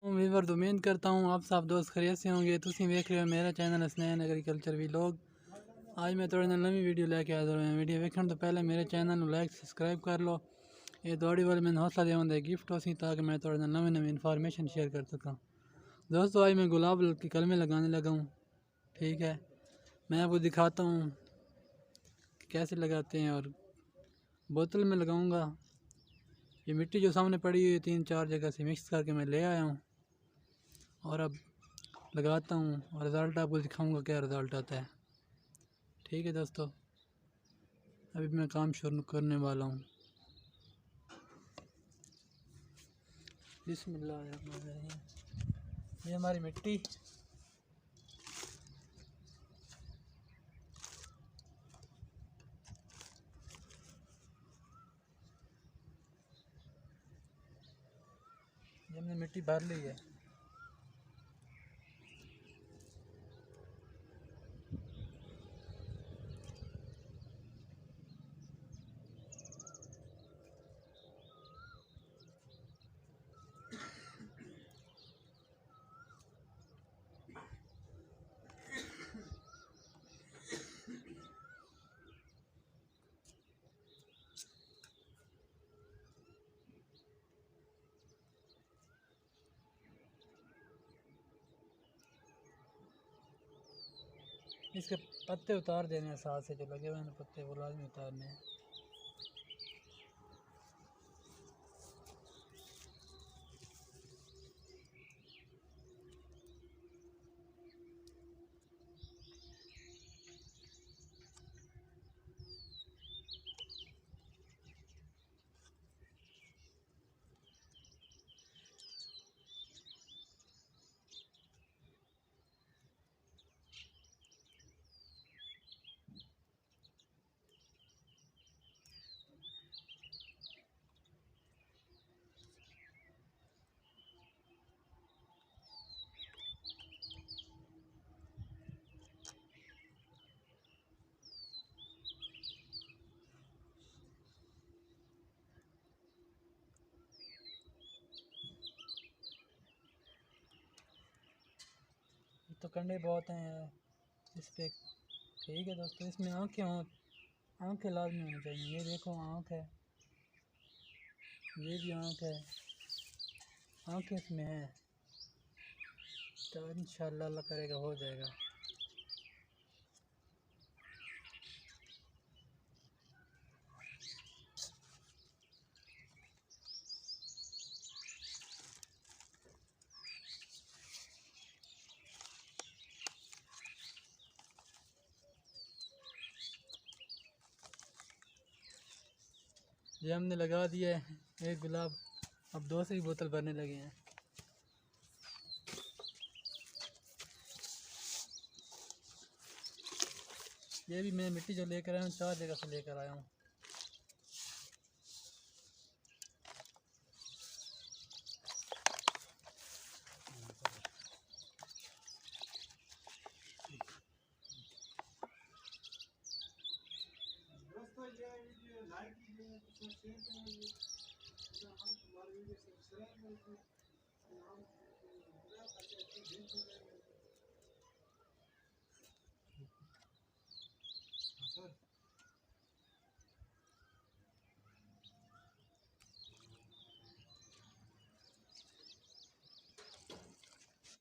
Weaver उम्मीद करता हूँ आप सब दोस्त खैरियत से होंगे। तुम देख रहे हो मेरा चैनल हसनैन एग्रीकल्चर व्लॉग। आज मैं थोड़ी नवी वीडियो लेके आ रहा हूँ। वीडियो देखने तो पहले मेरे चैनल को लाइक सब्सक्राइब कर लो। ये थोड़ी वाले मैंने हौसला दिया गिफ्ट हो सी ताकि मैं थोड़ी नवी नवी इन्फॉर्मेशन शेयर कर सकूँ। दोस्तों आज मैं गुलाब की कलमें लगाने लगा हूँ। ठीक है, मैं आपको दिखाता हूँ कि कैसे लगाते हैं और बोतल में लगाऊंगा। ये मिट्टी जो सामने पड़ी हुई 3-4 जगह से मिक्स करके मैं ले आया हूँ और अब लगाता हूँ और रिज़ल्ट आपको दिखाऊंगा क्या रिज़ल्ट आता है। ठीक है दोस्तों, अभी मैं काम शुरू करने वाला हूँ। बिस्मिल्लाह। ये हमारी मिट्टी ये हमने मिट्टी भर ली है। इसके पत्ते उतार देने हैं, साथ से जो लगे हुए हैं पत्ते वो लाजमी उतारने हैं। तो कंडे बहुत हैं इस पर। ठीक है दोस्तों, इसमें आँखें लाजमी होनी चाहिए। ये देखो आँख है, ये भी आँख है, आँखें इसमें है। तो इंशाअल्लाह अल्लाह करेगा हो जाएगा। ये हमने लगा दिया है एक गुलाब, अब दूसरी बोतल भरने लगे हैं। ये भी मैं मिट्टी जो लेकर आया हूँ 4 जगह से लेकर आया हूँ। दोस्तों ये वीडियो लाइक कीजिए, शेयर करिए, हम हमारे वीडियो सब्सक्राइब करें। हम अच्छे अच्छे